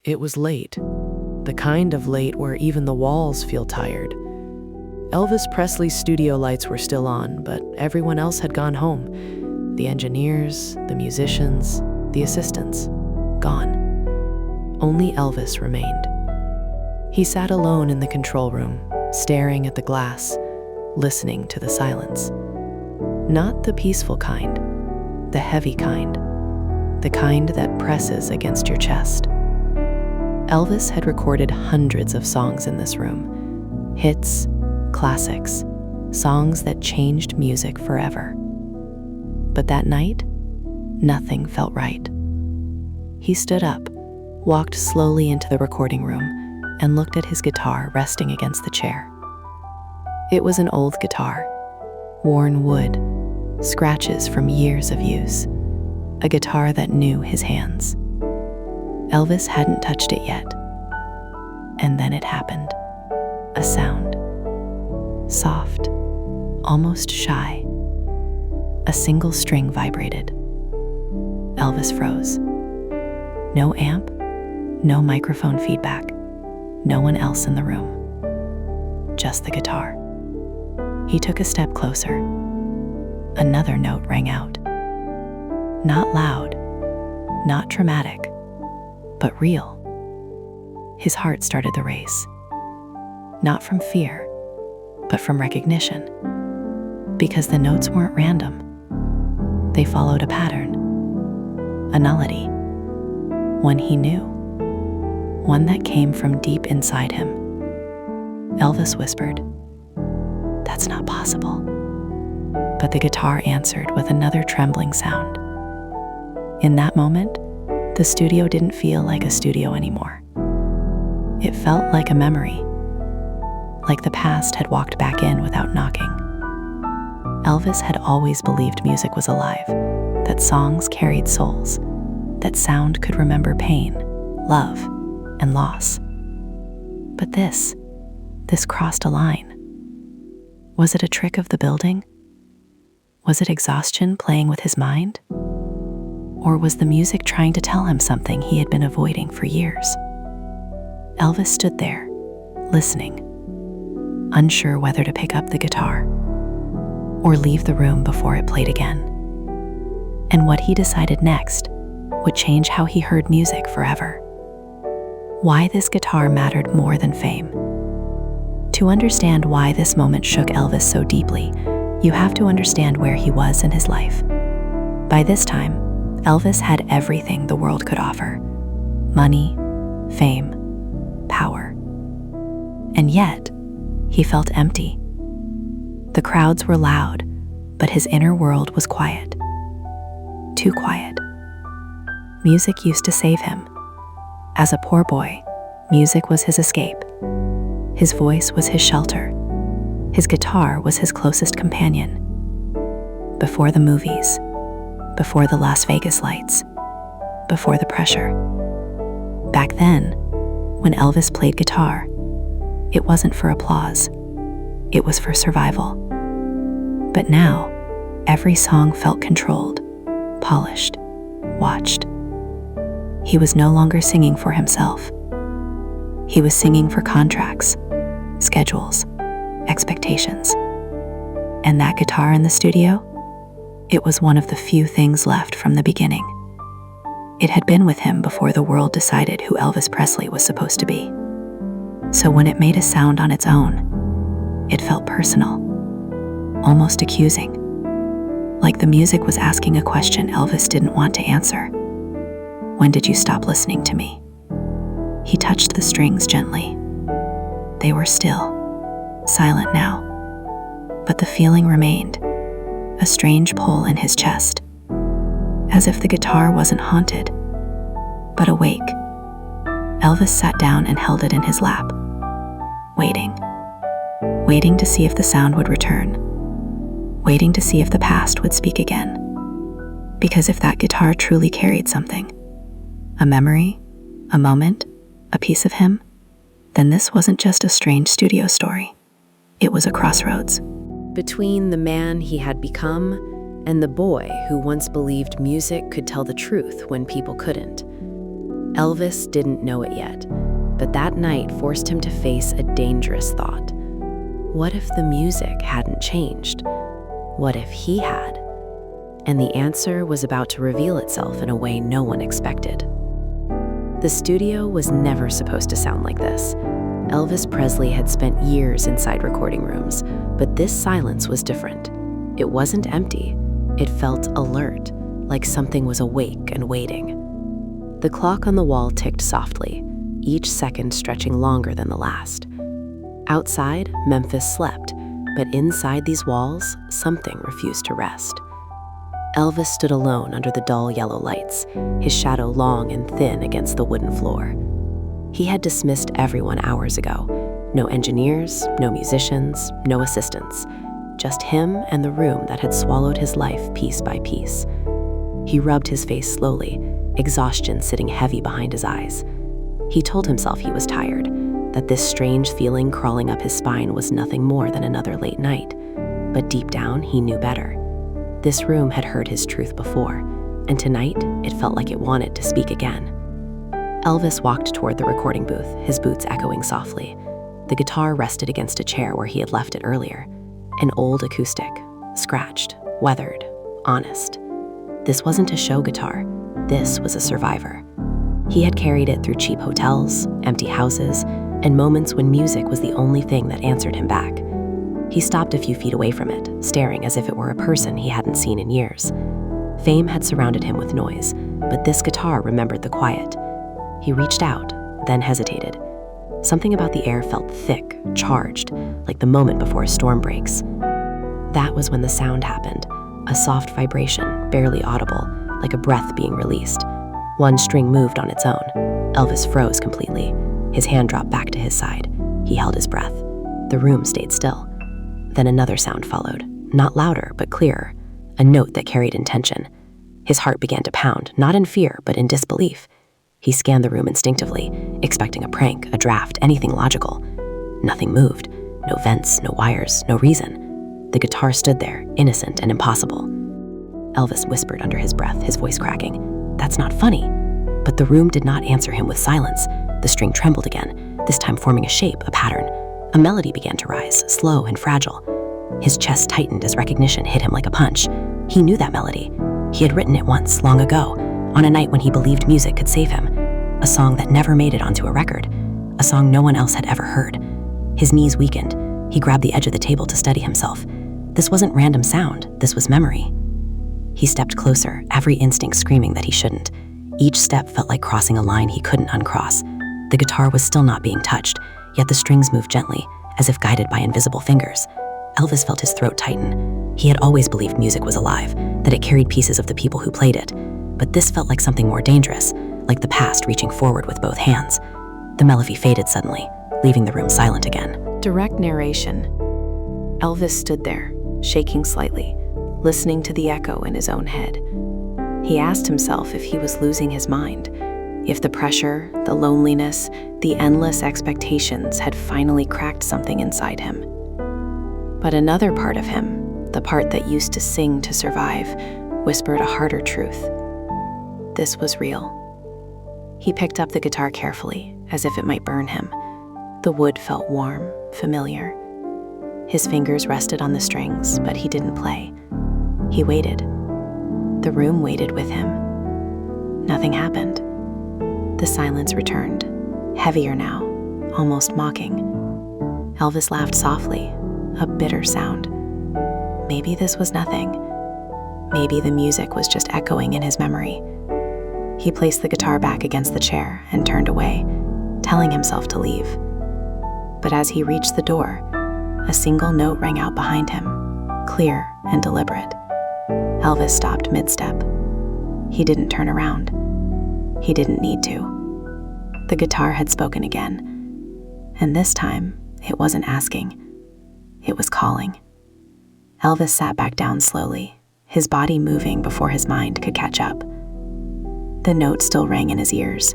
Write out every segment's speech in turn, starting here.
It was late, the kind of late where even the walls feel tired. Elvis Presley's studio lights were still on, but everyone else had gone home. The engineers, the musicians, the assistants, gone. Only Elvis remained. He sat alone in the control room, staring at the glass, listening to the silence. Not the peaceful kind, the heavy kind, the kind that presses against your chest. Elvis had recorded hundreds of songs in this room. Hits, classics, songs that changed music forever. But that night, nothing felt right. He stood up, walked slowly into the recording room, and looked at his guitar resting against the chair. It was an old guitar, worn wood, scratches from years of use, a guitar that knew his hands. Elvis hadn't touched it yet. And then it happened. A sound. Soft, almost shy. A single string vibrated. Elvis froze. No amp, no microphone feedback, no one else in the room. Just the guitar. He took a step closer. Another note rang out. Not loud, not dramatic, but real. His heart started to race. Not from fear, but from recognition. Because the notes weren't random. They followed a pattern, a melody, one he knew, one that came from deep inside him. Elvis whispered, "That's not possible." But the guitar answered with another trembling sound. In that moment, the studio didn't feel like a studio anymore. It felt like a memory, like the past had walked back in without knocking. Elvis had always believed music was alive, that songs carried souls, that sound could remember pain, love, and loss. But this crossed a line. Was it a trick of the building? Was it exhaustion playing with his mind? Or was the music trying to tell him something he had been avoiding for years? Elvis stood there, listening, unsure whether to pick up the guitar or leave the room before it played again. And what he decided next would change how he heard music forever. Why this guitar mattered more than fame. To understand why this moment shook Elvis so deeply, you have to understand where he was in his life. By this time, Elvis had everything the world could offer: money, fame, power. And yet, he felt empty. The crowds were loud, but his inner world was quiet. Too quiet. Music used to save him. As a poor boy, music was his escape. His voice was his shelter. His guitar was his closest companion. Before the movies, before the Las Vegas lights, before the pressure. Back then, when Elvis played guitar, it wasn't for applause. It was for survival. But now, every song felt controlled, polished, watched. He was no longer singing for himself. He was singing for contracts, schedules, expectations. And that guitar in the studio? It was one of the few things left from the beginning. It had been with him before the world decided who Elvis Presley was supposed to be. So when it made a sound on its own, it felt personal, almost accusing. Like the music was asking a question Elvis didn't want to answer. When did you stop listening to me? He touched the strings gently. They were still, silent now. But the feeling remained, a strange pull in his chest, as if the guitar wasn't haunted, but awake. Elvis sat down and held it in his lap, waiting to see if the sound would return, waiting to see if the past would speak again. Because if that guitar truly carried something, a memory, a moment, a piece of him, then this wasn't just a strange studio story. It was a crossroads. Between the man he had become and the boy who once believed music could tell the truth when people couldn't. Elvis didn't know it yet, but that night forced him to face a dangerous thought. What if the music hadn't changed? What if he had? And the answer was about to reveal itself in a way no one expected. The studio was never supposed to sound like this. Elvis Presley had spent years inside recording rooms, but this silence was different. It wasn't empty. It felt alert, like something was awake and waiting. The clock on the wall ticked softly, each second stretching longer than the last. Outside, Memphis slept, but inside these walls, something refused to rest. Elvis stood alone under the dull yellow lights, his shadow long and thin against the wooden floor. He had dismissed everyone hours ago. No engineers, no musicians, no assistants. Just him and the room that had swallowed his life piece by piece. He rubbed his face slowly, exhaustion sitting heavy behind his eyes. He told himself he was tired, that this strange feeling crawling up his spine was nothing more than another late night. But deep down, he knew better. This room had heard his truth before, and tonight it felt like it wanted to speak again. Elvis walked toward the recording booth, his boots echoing softly. The guitar rested against a chair where he had left it earlier. An old acoustic, scratched, weathered, honest. This wasn't a show guitar. This was a survivor. He had carried it through cheap hotels, empty houses, and moments when music was the only thing that answered him back. He stopped a few feet away from it, staring as if it were a person he hadn't seen in years. Fame had surrounded him with noise, but this guitar remembered the quiet. He reached out, then hesitated. Something about the air felt thick, charged, like the moment before a storm breaks. That was when the sound happened, a soft vibration, barely audible, like a breath being released. One string moved on its own. Elvis froze completely. His hand dropped back to his side. He held his breath. The room stayed still. Then another sound followed, not louder, but clearer, a note that carried intention. His heart began to pound, not in fear, but in disbelief. He scanned the room instinctively, expecting a prank, a draft, anything logical. Nothing moved. No vents, no wires, no reason. The guitar stood there, innocent and impossible. Elvis whispered under his breath, his voice cracking, "That's not funny." But the room did not answer him with silence. The string trembled again, this time forming a shape, a pattern. A melody began to rise, slow and fragile. His chest tightened as recognition hit him like a punch. He knew that melody. He had written it once, long ago, on a night when he believed music could save him. A song that never made it onto a record. A song no one else had ever heard. His knees weakened. He grabbed the edge of the table to steady himself. This wasn't random sound, this was memory. He stepped closer, every instinct screaming that he shouldn't. Each step felt like crossing a line he couldn't uncross. The guitar was still not being touched, yet the strings moved gently, as if guided by invisible fingers. Elvis felt his throat tighten. He had always believed music was alive, that it carried pieces of the people who played it. But this felt like something more dangerous, like the past reaching forward with both hands. The melody faded suddenly, leaving the room silent again. Direct narration. Elvis stood there, shaking slightly, listening to the echo in his own head. He asked himself if he was losing his mind, if the pressure, the loneliness, the endless expectations had finally cracked something inside him. But another part of him, the part that used to sing to survive, whispered a harder truth. This was real. He picked up the guitar carefully, as if it might burn him. The wood felt warm, familiar. His fingers rested on the strings, but he didn't play. He waited. The room waited with him. Nothing happened. The silence returned, heavier now, almost mocking. Elvis laughed softly, a bitter sound. Maybe this was nothing. Maybe the music was just echoing in his memory. He placed the guitar back against the chair and turned away, telling himself to leave. But as he reached the door, a single note rang out behind him, clear and deliberate. Elvis stopped mid-step. He didn't turn around. He didn't need to. The guitar had spoken again, and this time it wasn't asking. It was calling. Elvis sat back down slowly, his body moving before his mind could catch up. The note still rang in his ears,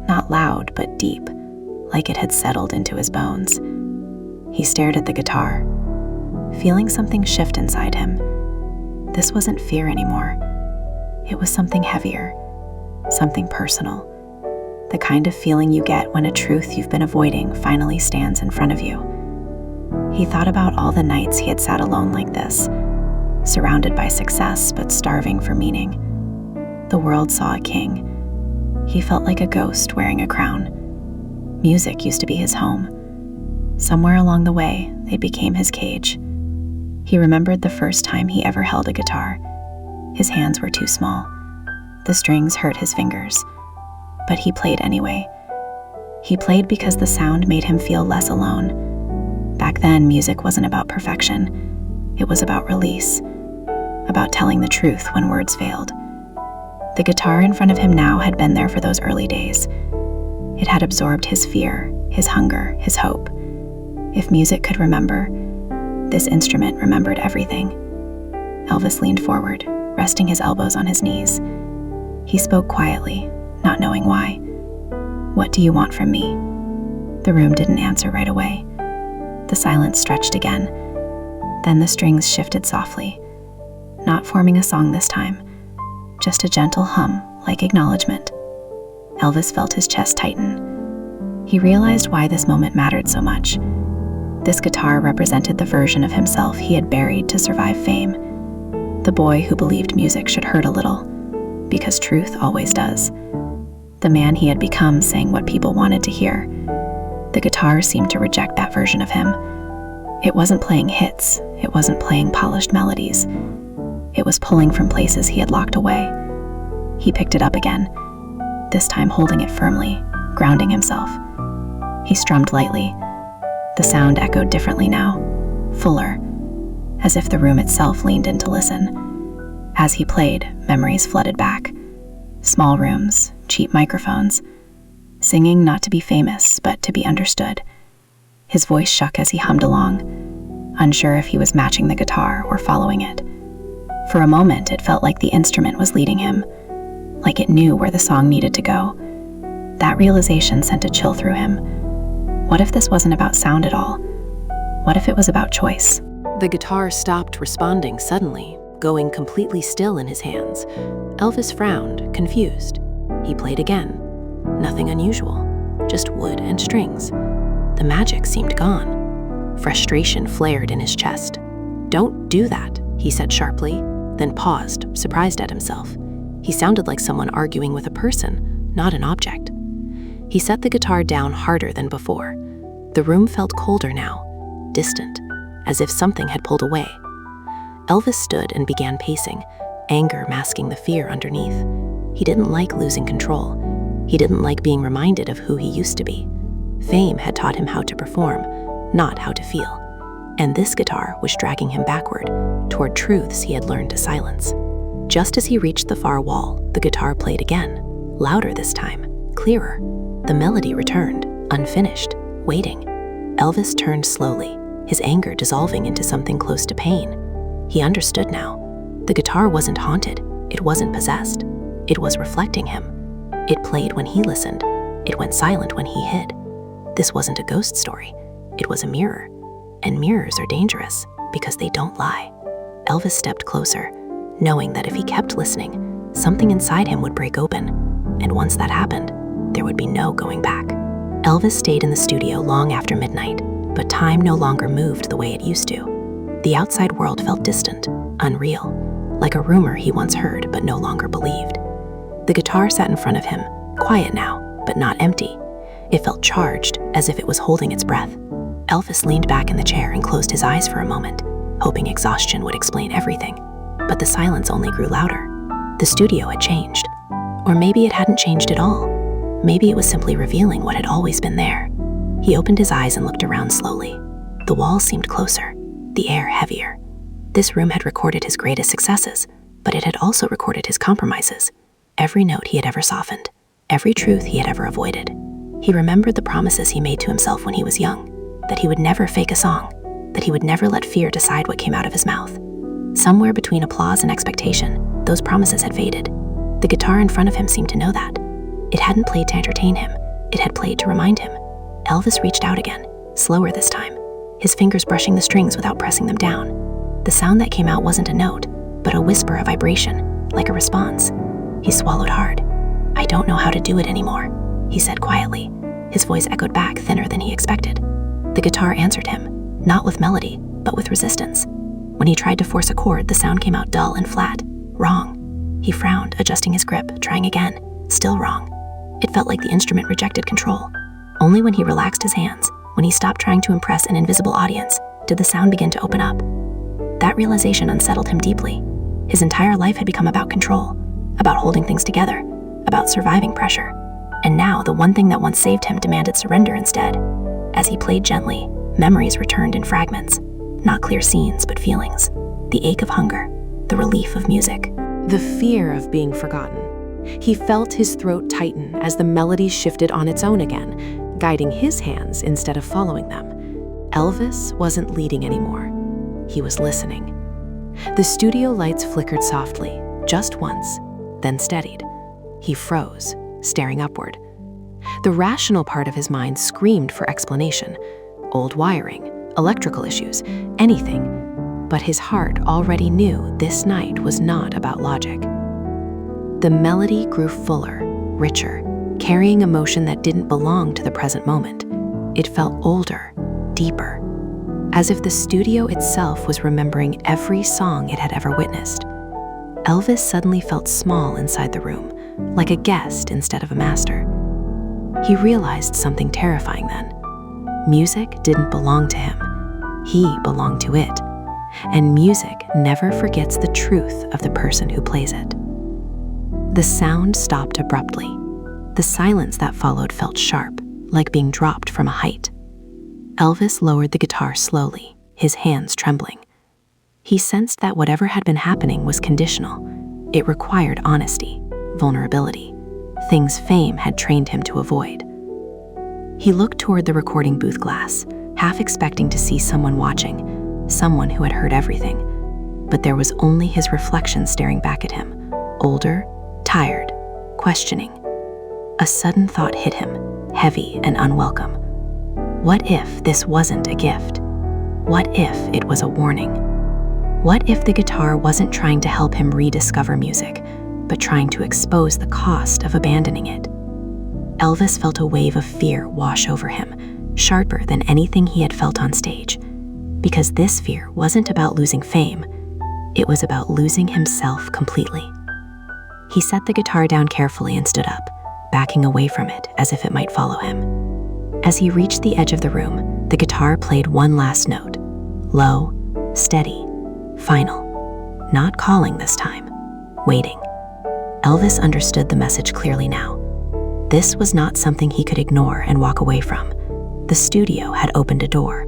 not loud but deep, like it had settled into his bones. He stared at the guitar, feeling something shift inside him. This wasn't fear anymore. It was something heavier, something personal, the kind of feeling you get when a truth you've been avoiding finally stands in front of you. He thought about all the nights he had sat alone like this, surrounded by success but starving for meaning. The world saw a king. He felt like a ghost wearing a crown. Music used to be his home. Somewhere along the way, they became his cage. He remembered the first time he ever held a guitar. His hands were too small. The strings hurt his fingers. But he played anyway. He played because the sound made him feel less alone. Back then, music wasn't about perfection. It was about release, about telling the truth when words failed. The guitar in front of him now had been there for those early days. It had absorbed his fear, his hunger, his hope. If music could remember, this instrument remembered everything. Elvis leaned forward, resting his elbows on his knees. He spoke quietly, not knowing why. "What do you want from me?" The room didn't answer right away. The silence stretched again. Then the strings shifted softly, not forming a song this time, just a gentle hum, like acknowledgement. Elvis felt his chest tighten. He realized why this moment mattered so much. This guitar represented the version of himself he had buried to survive fame. The boy who believed music should hurt a little, because truth always does. The man he had become saying what people wanted to hear. The guitar seemed to reject that version of him. It wasn't playing hits. It wasn't playing polished melodies. It was pulling from places he had locked away. He picked it up again, this time holding it firmly, grounding himself. He strummed lightly. The sound echoed differently now, fuller, as if the room itself leaned in to listen. As he played, memories flooded back. Small rooms, cheap microphones, singing not to be famous, but to be understood. His voice shook as he hummed along, unsure if he was matching the guitar or following it. For a moment, it felt like the instrument was leading him, like it knew where the song needed to go. That realization sent a chill through him. What if this wasn't about sound at all? What if it was about choice? The guitar stopped responding suddenly, going completely still in his hands. Elvis frowned, confused. He played again. Nothing unusual, just wood and strings. The magic seemed gone. Frustration flared in his chest. "Don't do that," he said sharply, then paused, surprised at himself. He sounded like someone arguing with a person, not an object. He set the guitar down harder than before. The room felt colder now, distant, as if something had pulled away. Elvis stood and began pacing, anger masking the fear underneath. He didn't like losing control. He didn't like being reminded of who he used to be. Fame had taught him how to perform, not how to feel. And this guitar was dragging him backward, toward truths he had learned to silence. Just as he reached the far wall, the guitar played again, louder this time, clearer. The melody returned, unfinished, waiting. Elvis turned slowly, his anger dissolving into something close to pain. He understood now. The guitar wasn't haunted, it wasn't possessed. It was reflecting him. It played when he listened. It went silent when he hid. This wasn't a ghost story. It was a mirror. And mirrors are dangerous because they don't lie. Elvis stepped closer, knowing that if he kept listening, something inside him would break open. And once that happened, there would be no going back. Elvis stayed in the studio long after midnight, but time no longer moved the way it used to. The outside world felt distant, unreal, like a rumor he once heard but no longer believed. The guitar sat in front of him, quiet now, but not empty. It felt charged, as if it was holding its breath. Elvis leaned back in the chair and closed his eyes for a moment, hoping exhaustion would explain everything. But the silence only grew louder. The studio had changed. Or maybe it hadn't changed at all. Maybe it was simply revealing what had always been there. He opened his eyes and looked around slowly. The walls seemed closer, the air heavier. This room had recorded his greatest successes, but it had also recorded his compromises. Every note he had ever softened, every truth he had ever avoided. He remembered the promises he made to himself when he was young, that he would never fake a song, that he would never let fear decide what came out of his mouth. Somewhere between applause and expectation, those promises had faded. The guitar in front of him seemed to know that. It hadn't played to entertain him, it had played to remind him. Elvis reached out again, slower this time, his fingers brushing the strings without pressing them down. The sound that came out wasn't a note, but a whisper of vibration, like a response. He swallowed hard. "I don't know how to do it anymore." he said quietly. His voice echoed back, thinner than he expected. The guitar answered him, not with melody, but with resistance. When he tried to force a chord, the sound came out dull and flat. Wrong. He frowned, adjusting his grip, trying again. Still wrong. It felt like the instrument rejected control. Only when he relaxed his hands, when he stopped trying to impress an invisible audience, did the sound begin to open up. That realization unsettled him deeply. His entire life had become about control, about holding things together, about surviving pressure. And now the one thing that once saved him demanded surrender instead. As he played gently, memories returned in fragments, not clear scenes, but feelings. The ache of hunger, the relief of music. The fear of being forgotten. He felt his throat tighten as the melody shifted on its own again, guiding his hands instead of following them. Elvis wasn't leading anymore. He was listening. The studio lights flickered softly, just once, then steadied. He froze, staring upward. The rational part of his mind screamed for explanation. Old wiring, electrical issues, anything. But his heart already knew this night was not about logic. The melody grew fuller, richer, carrying emotion that didn't belong to the present moment. It felt older, deeper, as if the studio itself was remembering every song it had ever witnessed. Elvis suddenly felt small inside the room, like a guest instead of a master. He realized something terrifying then. Music didn't belong to him. He belonged to it. And music never forgets the truth of the person who plays it. The sound stopped abruptly. The silence that followed felt sharp, like being dropped from a height. Elvis lowered the guitar slowly, his hands trembling. He sensed that whatever had been happening was conditional. It required honesty, vulnerability, things fame had trained him to avoid. He looked toward the recording booth glass, half expecting to see someone watching, someone who had heard everything. But there was only his reflection staring back at him, older, tired, questioning. A sudden thought hit him, heavy and unwelcome. What if this wasn't a gift? What if it was a warning? What if the guitar wasn't trying to help him rediscover music, but trying to expose the cost of abandoning it? Elvis felt a wave of fear wash over him, sharper than anything he had felt on stage. Because this fear wasn't about losing fame, it was about losing himself completely. He set the guitar down carefully and stood up, backing away from it as if it might follow him. As he reached the edge of the room, the guitar played one last note. Low, steady, final. Not calling this time, waiting. Elvis understood the message clearly now. This was not something he could ignore and walk away from. The studio had opened a door,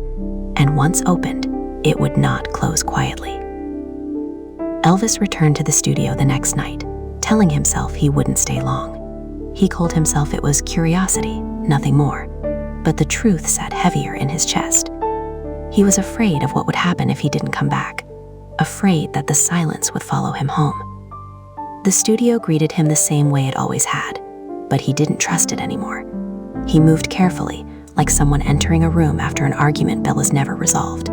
and once opened, it would not close quietly. Elvis returned to the studio the next night, telling himself he wouldn't stay long. He told himself it was curiosity, nothing more, but the truth sat heavier in his chest. He was afraid of what would happen if he didn't come back, afraid that the silence would follow him home. The studio greeted him the same way it always had, but he didn't trust it anymore. He moved carefully, like someone entering a room after an argument that was never resolved.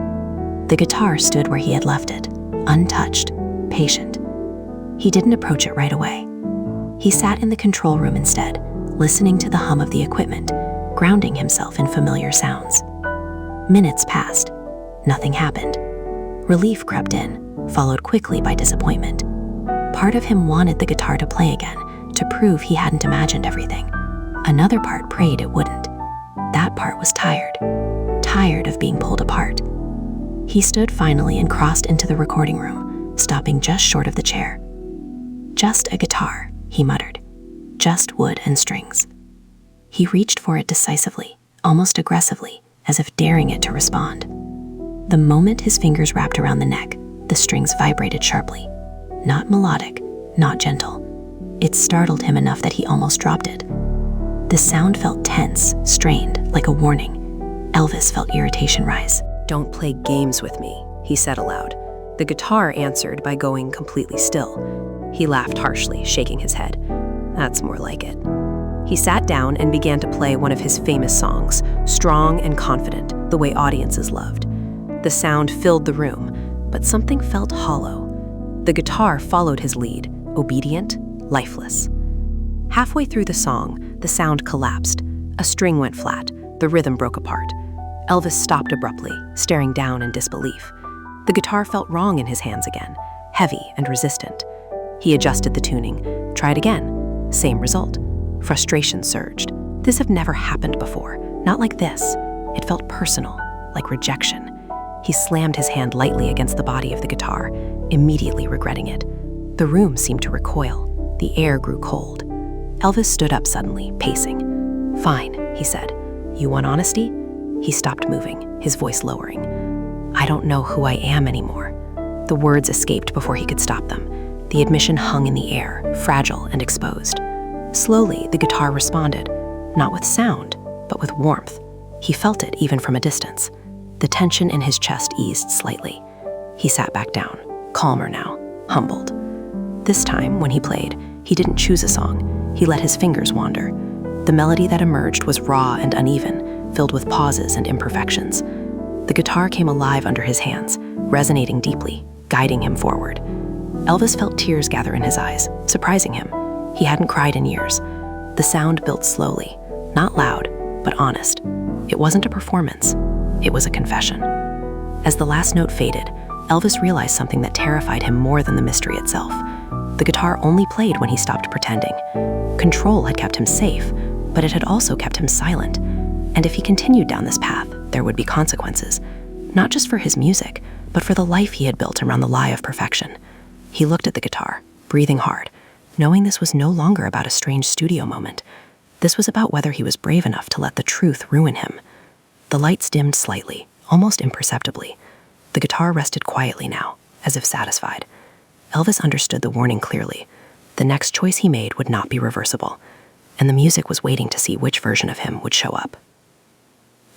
The guitar stood where he had left it, untouched, patient. He didn't approach it right away. He sat in the control room instead, listening to the hum of the equipment, grounding himself in familiar sounds. Minutes passed. Nothing happened. Relief crept in, followed quickly by disappointment. Part of him wanted the guitar to play again, to prove he hadn't imagined everything. Another part prayed it wouldn't. That part was tired of being pulled apart. He stood finally and crossed into the recording room, stopping just short of the chair. Just a guitar, he muttered. Just wood and strings. He reached for it decisively, almost aggressively, as if daring it to respond. The moment his fingers wrapped around the neck, the strings vibrated sharply. Not melodic, not gentle. It startled him enough that he almost dropped it. The sound felt tense, strained, like a warning. Elvis felt irritation rise. "Don't play games with me," he said aloud. The guitar answered by going completely still. He laughed harshly, shaking his head. "That's more like it." He sat down and began to play one of his famous songs, strong and confident, the way audiences loved. The sound filled the room, but something felt hollow. The guitar followed his lead, obedient, lifeless. Halfway through the song, the sound collapsed. A string went flat. The rhythm broke apart. Elvis stopped abruptly, staring down in disbelief. The guitar felt wrong in his hands again, heavy and resistant. He adjusted the tuning, tried again. Same result. Frustration surged. This had never happened before, not like this. It felt personal, like rejection. He slammed his hand lightly against the body of the guitar, immediately regretting it. The room seemed to recoil. The air grew cold. Elvis stood up suddenly, pacing. "Fine," he said. "You want honesty?" He stopped moving, his voice lowering. "I don't know who I am anymore." The words escaped before he could stop them. The admission hung in the air, fragile and exposed. Slowly, the guitar responded, not with sound, but with warmth. He felt it even from a distance. The tension in his chest eased slightly. He sat back down, calmer now, humbled. This time, when he played, he didn't choose a song. He let his fingers wander. The melody that emerged was raw and uneven, filled with pauses and imperfections. The guitar came alive under his hands, resonating deeply, guiding him forward. Elvis felt tears gather in his eyes, surprising him. He hadn't cried in years. The sound built slowly, not loud, but honest. It wasn't a performance. It was a confession. As the last note faded, Elvis realized something that terrified him more than the mystery itself. The guitar only played when he stopped pretending. Control had kept him safe, but it had also kept him silent. And if he continued down this path, there would be consequences. Not just for his music, but for the life he had built around the lie of perfection. He looked at the guitar, breathing hard, knowing this was no longer about a strange studio moment. This was about whether he was brave enough to let the truth ruin him. The lights dimmed slightly, almost imperceptibly. The guitar rested quietly now, as if satisfied. Elvis understood the warning clearly. The next choice he made would not be reversible, and the music was waiting to see which version of him would show up.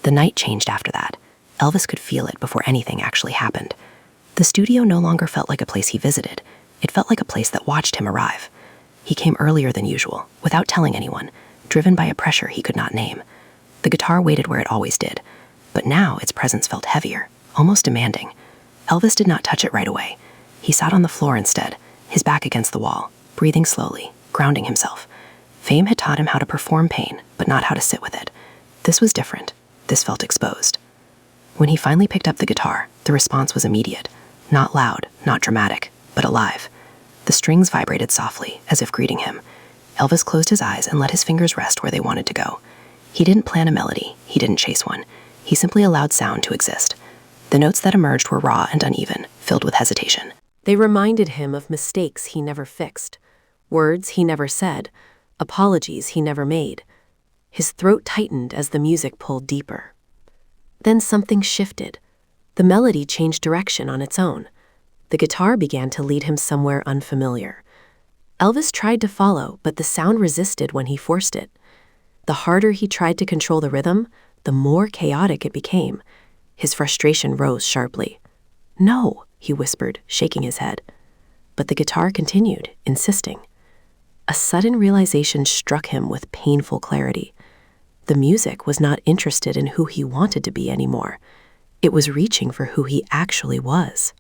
The night changed after that. Elvis could feel it before anything actually happened. The studio no longer felt like a place he visited. It felt like a place that watched him arrive. He came earlier than usual, without telling anyone, driven by a pressure he could not name. The guitar waited where it always did, but now its presence felt heavier, almost demanding. Elvis did not touch it right away. He sat on the floor instead, his back against the wall, breathing slowly, grounding himself. Fame had taught him how to perform pain, but not how to sit with it. This was different. This felt exposed. When he finally picked up the guitar, the response was immediate. Not loud, not dramatic, but alive. The strings vibrated softly, as if greeting him. Elvis closed his eyes and let his fingers rest where they wanted to go. He didn't plan a melody. He didn't chase one. He simply allowed sound to exist. The notes that emerged were raw and uneven, filled with hesitation. They reminded him of mistakes he never fixed, words he never said, apologies he never made. His throat tightened as the music pulled deeper. Then something shifted. The melody changed direction on its own. The guitar began to lead him somewhere unfamiliar. Elvis tried to follow, but the sound resisted when he forced it. The harder he tried to control the rhythm, the more chaotic it became. His frustration rose sharply. "No," he whispered, shaking his head. But the guitar continued, insisting. A sudden realization struck him with painful clarity. The music was not interested in who he wanted to be anymore. It was reaching for who he actually was.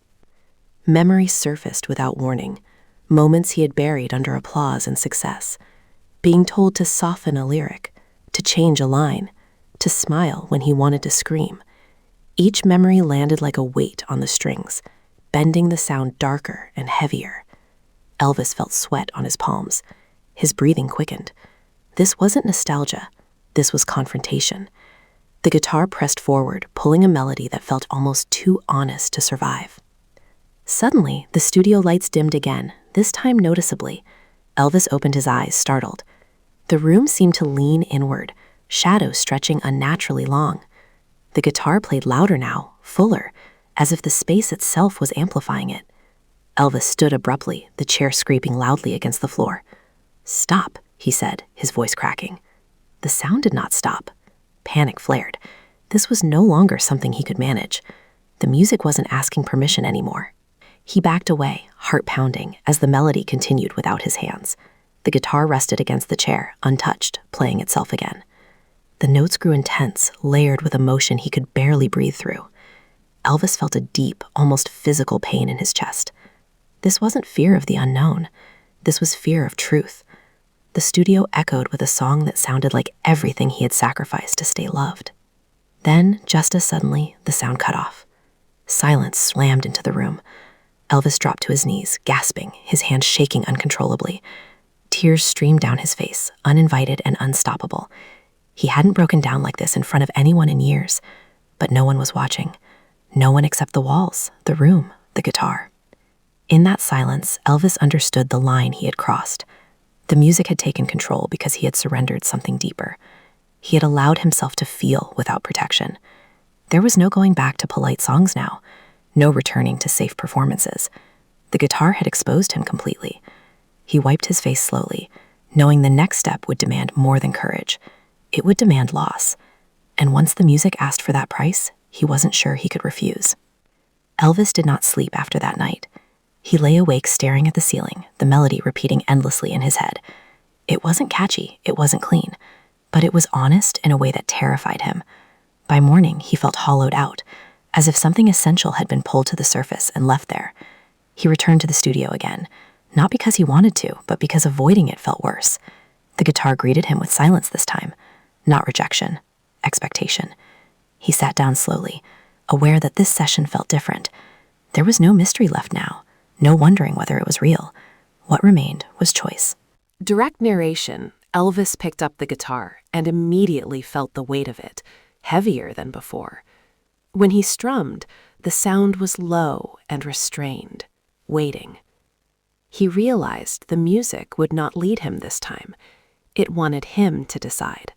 Memories surfaced without warning, moments he had buried under applause and success, being told to soften a lyric, to change a line, to smile when he wanted to scream. Each memory landed like a weight on the strings, bending the sound darker and heavier. Elvis felt sweat on his palms. His breathing quickened. This wasn't nostalgia. This was confrontation. The guitar pressed forward, pulling a melody that felt almost too honest to survive. Suddenly, the studio lights dimmed again, this time noticeably. Elvis opened his eyes, startled. The room seemed to lean inward, shadows stretching unnaturally long. The guitar played louder now, fuller, as if the space itself was amplifying it. Elvis stood abruptly, the chair scraping loudly against the floor. "Stop," he said, his voice cracking. The sound did not stop. Panic flared. This was no longer something he could manage. The music wasn't asking permission anymore. He backed away, heart pounding, as the melody continued without his hands. The guitar rested against the chair, untouched, playing itself again. The notes grew intense, layered with emotion he could barely breathe through. Elvis felt a deep, almost physical pain in his chest. This wasn't fear of the unknown. This was fear of truth. the studio echoed with a song that sounded like everything he had sacrificed to stay loved. Then, just as suddenly, the sound cut off. Silence slammed into the room. Elvis dropped to his knees, gasping, his hands shaking uncontrollably. Tears streamed down his face, uninvited and unstoppable. He hadn't broken down like this in front of anyone in years, but no one was watching. No one except the walls, the room, the guitar. In that silence, Elvis understood the line he had crossed. The music had taken control because he had surrendered something deeper. He had allowed himself to feel without protection. There was no going back to polite songs now, no returning to safe performances. The guitar had exposed him completely. He wiped his face slowly, knowing the next step would demand more than courage. It would demand loss. And once the music asked for that price, he wasn't sure he could refuse. Elvis did not sleep after that night. He lay awake staring at the ceiling, the melody repeating endlessly in his head. It wasn't catchy, it wasn't clean, but it was honest in a way that terrified him. By morning, he felt hollowed out, as if something essential had been pulled to the surface and left there. He returned to the studio again, not because he wanted to, but because avoiding it felt worse. The guitar greeted him with silence this time, not rejection, expectation. He sat down slowly, aware that this session felt different. There was no mystery left now, no wondering whether it was real. What remained was choice. Direct narration, Elvis picked up the guitar and immediately felt the weight of it, heavier than before. When he strummed, the sound was low and restrained, waiting. He realized the music would not lead him this time. It wanted him to decide.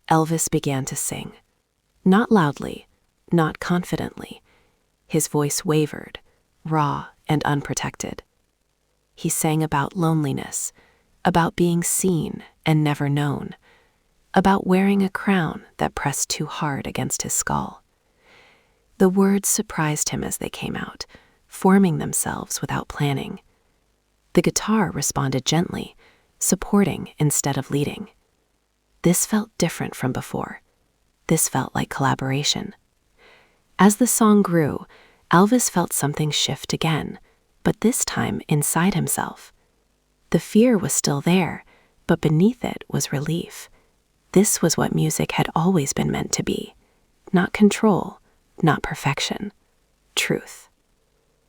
Elvis began to sing. Not loudly, not confidently. His voice wavered, raw and unprotected. He sang about loneliness, about being seen and never known, about wearing a crown that pressed too hard against his skull. The words surprised him as they came out, forming themselves without planning. The guitar responded gently, supporting instead of leading. This felt different from before. This felt like collaboration. As the song grew, Elvis felt something shift again, but this time inside himself. The fear was still there, but beneath it was relief. This was what music had always been meant to be. Not control, not perfection. Truth.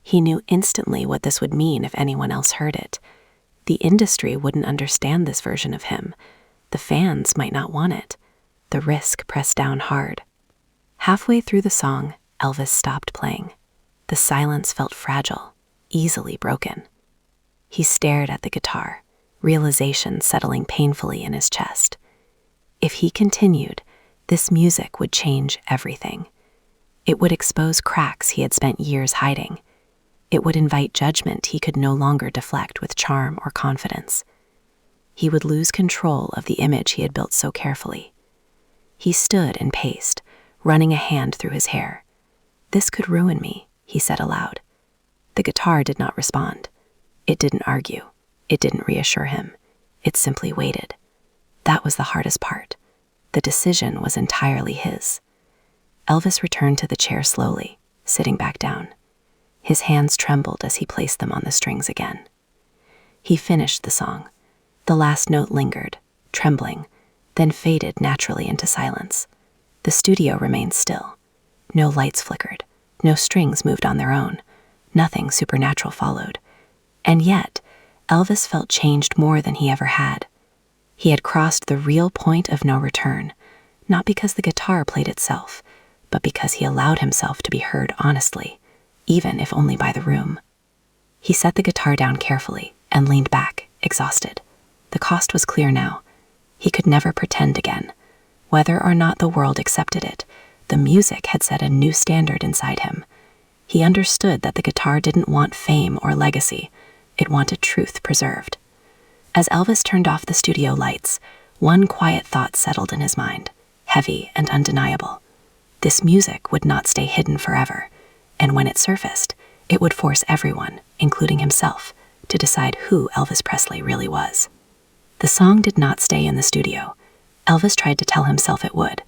He knew instantly what this would mean if anyone else heard it. The industry wouldn't understand this version of him. The fans might not want it. The risk pressed down hard. Halfway through the song, Elvis stopped playing. The silence felt fragile, easily broken. He stared at the guitar, realization settling painfully in his chest. If he continued, this music would change everything. It would expose cracks he had spent years hiding. It would invite judgment he could no longer deflect with charm or confidence. He would lose control of the image he had built so carefully. He stood and paced, running a hand through his hair. "This could ruin me," he said aloud. The guitar did not respond. It didn't argue. It didn't reassure him. It simply waited. That was the hardest part. The decision was entirely his. Elvis returned to the chair slowly, sitting back down. His hands trembled as he placed them on the strings again. He finished the song. The last note lingered, trembling, then faded naturally into silence. The studio remained still. No lights flickered. No strings moved on their own. Nothing supernatural followed. And yet, Elvis felt changed more than he ever had. He had crossed the real point of no return, not because the guitar played itself, but because he allowed himself to be heard honestly, even if only by the room. He set the guitar down carefully and leaned back, exhausted. The cost was clear now. He could never pretend again. Whether or not the world accepted it, the music had set a new standard inside him. He understood that the guitar didn't want fame or legacy. It wanted truth preserved. As Elvis turned off the studio lights, one quiet thought settled in his mind, heavy and undeniable. This music would not stay hidden forever, and when it surfaced, it would force everyone, including himself, to decide who Elvis Presley really was. The song did not stay in the studio. Elvis tried to tell himself it would.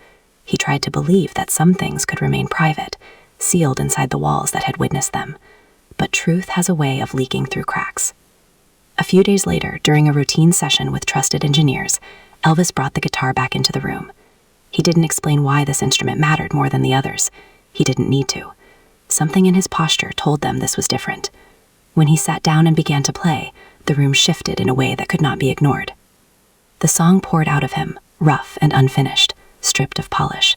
He tried to believe that some things could remain private, sealed inside the walls that had witnessed them. But truth has a way of leaking through cracks. A few days later, during a routine session with trusted engineers, Elvis brought the guitar back into the room. He didn't explain why this instrument mattered more than the others. He didn't need to. Something in his posture told them this was different. When he sat down and began to play, the room shifted in a way that could not be ignored. The song poured out of him, rough and unfinished, stripped of polish.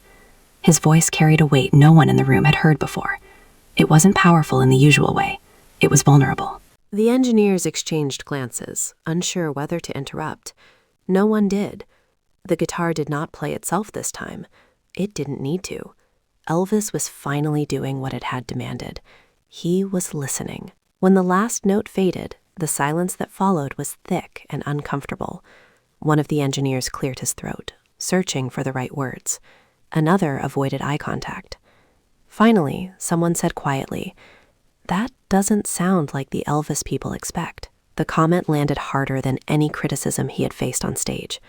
His voice carried a weight no one in the room had heard before. It wasn't powerful in the usual way. It was vulnerable. The engineers exchanged glances, unsure whether to interrupt. No one did. The guitar did not play itself this time. It didn't need to. Elvis was finally doing what it had demanded. He was listening. When the last note faded, the silence that followed was thick and uncomfortable. One of the engineers cleared his throat, searching for the right words. Another avoided eye contact. Finally, someone said quietly, "That doesn't sound like the Elvis people expect." The comment landed harder than any criticism he had faced on stage.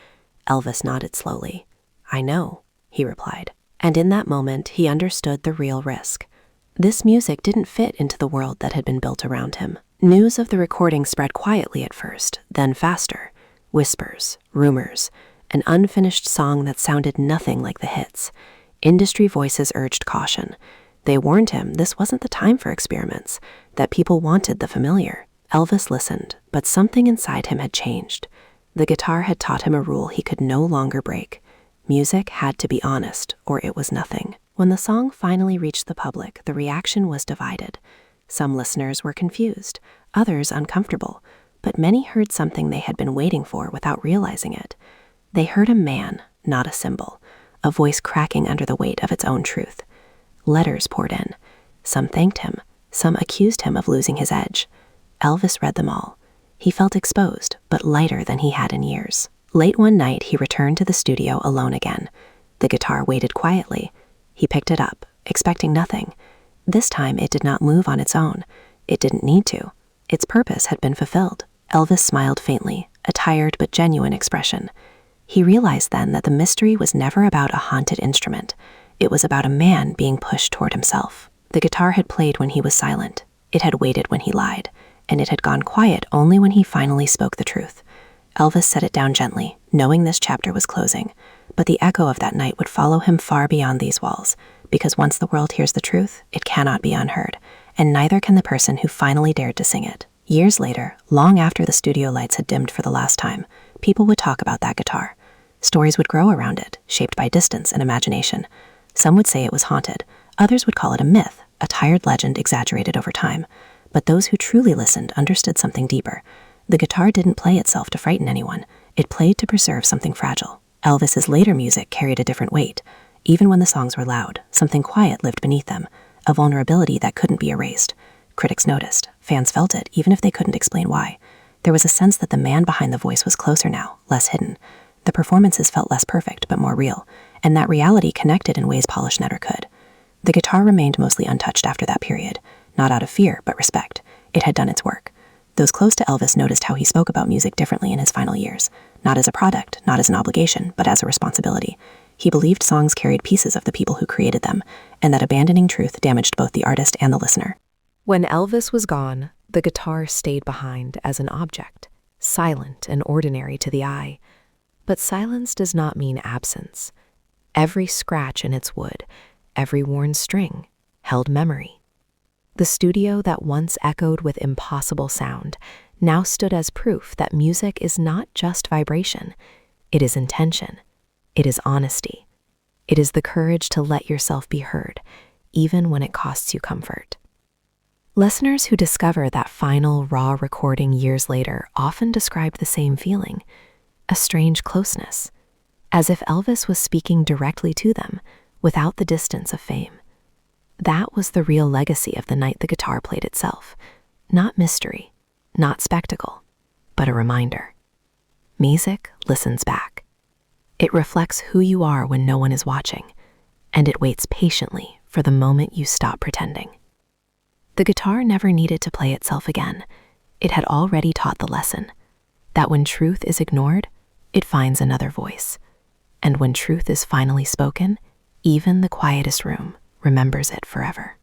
Elvis nodded slowly. "I know," he replied. And in that moment, he understood the real risk. This music didn't fit into the world that had been built around him. News of the recording spread quietly at first, then faster. Whispers, rumors, an unfinished song that sounded nothing like the hits. Industry voices urged caution. They warned him this wasn't the time for experiments, that people wanted the familiar. Elvis listened, but something inside him had changed. The guitar had taught him a rule he could no longer break. Music had to be honest, or it was nothing. When the song finally reached the public, the reaction was divided. Some listeners were confused, others uncomfortable, but many heard something they had been waiting for without realizing it. They heard a man, not a symbol, a voice cracking under the weight of its own truth. Letters poured in. Some thanked him, some accused him of losing his edge. Elvis read them all. He felt exposed, but lighter than he had in years. Late one night, he returned to the studio alone again. The guitar waited quietly. He picked it up, expecting nothing. This time, it did not move on its own. It didn't need to. Its purpose had been fulfilled. Elvis smiled faintly, a tired but genuine expression. He realized then that the mystery was never about a haunted instrument. It was about a man being pushed toward himself. The guitar had played when he was silent. It had waited when he lied. And it had gone quiet only when he finally spoke the truth. Elvis set it down gently, knowing this chapter was closing. But the echo of that night would follow him far beyond these walls, because once the world hears the truth, it cannot be unheard, and neither can the person who finally dared to sing it. Years later, long after the studio lights had dimmed for the last time, people would talk about that guitar. Stories would grow around it, shaped by distance and imagination. Some would say it was haunted. Others would call it a myth, a tired legend exaggerated over time. But those who truly listened understood something deeper. The guitar didn't play itself to frighten anyone. It played to preserve something fragile. Elvis's later music carried a different weight. Even when the songs were loud, something quiet lived beneath them, a vulnerability that couldn't be erased. Critics noticed. Fans felt it, even if they couldn't explain why. There was a sense that the man behind the voice was closer now, less hidden. The performances felt less perfect, but more real, and that reality connected in ways polish never could. The guitar remained mostly untouched after that period. Not out of fear, but respect. It had done its work. Those close to Elvis noticed how he spoke about music differently in his final years. Not as a product, not as an obligation, but as a responsibility. He believed songs carried pieces of the people who created them, and that abandoning truth damaged both the artist and the listener. When Elvis was gone, the guitar stayed behind as an object, silent and ordinary to the eye. But silence does not mean absence. Every scratch in its wood, every worn string, held memory. The studio that once echoed with impossible sound now stood as proof that music is not just vibration. It is intention. It is honesty. It is the courage to let yourself be heard, even when it costs you comfort. Listeners who discover that final, raw recording years later often describe the same feeling, a strange closeness, as if Elvis was speaking directly to them, without the distance of fame. That was the real legacy of the night the guitar played itself. Not mystery, not spectacle, but a reminder. Music listens back. It reflects who you are when no one is watching, and it waits patiently for the moment you stop pretending. The guitar never needed to play itself again. It had already taught the lesson, that when truth is ignored, it finds another voice. And when truth is finally spoken, even the quietest room remembers it forever.